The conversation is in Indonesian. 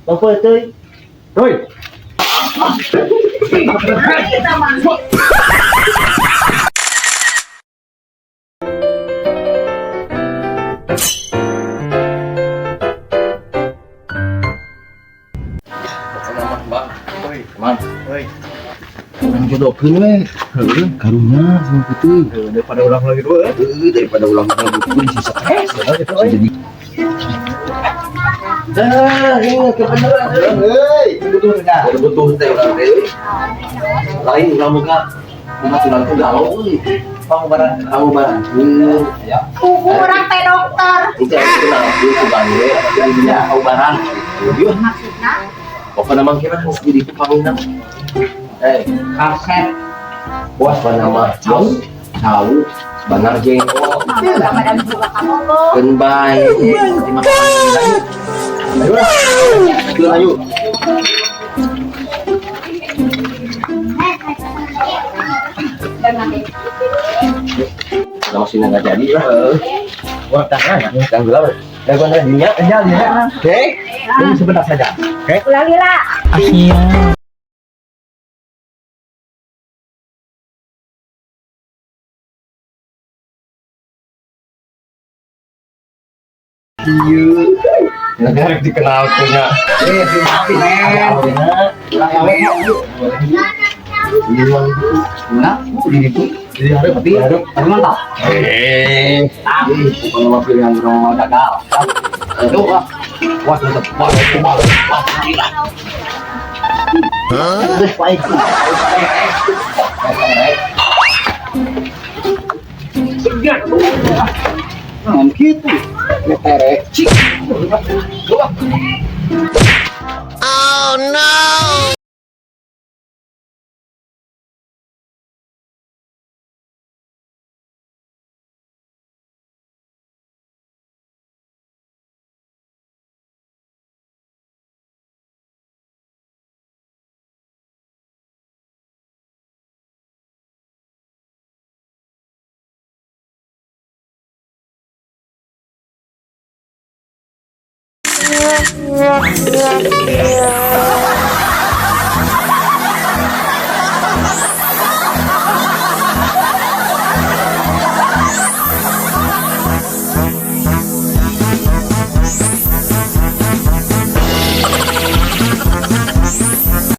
Bang Poy teuy. Hoi. Orang jodohkeun we. Heuh, karunya sama kitu. Daripada ulang lagi dua. Daripada ulang tahun pun si stres ya gitu. Jadi ini kebenaran euy. Betul enggak? Betul teh urang teh. Lain urang muka urang teh galau euy. Kamu barang. Ya. Kurang teh dokter. Itu kenal dia coba we. Ya, kamu barang. Yuk. Maksudnya? Pokoknya mang kira harus jadi kepawingan. Kaset. Bos nama Bos. Tahu benar jengkol. Enggak pada buka kamu loh. Kan baik. Terima kasih. Ayo lah. Ayo. Kalau sini nggak jadi lah. Wah, tangan, kan gelap. Gua dinya, ya. Oke. Ini sebentar saja. Oke. Lila. Iya. Negara dikenal punya. Jadi hari tapi mantap. Kalau mau pilihan orang gagal. Aduh, wah tetap baik. Gitu. Neterek. Oh no! Yeah.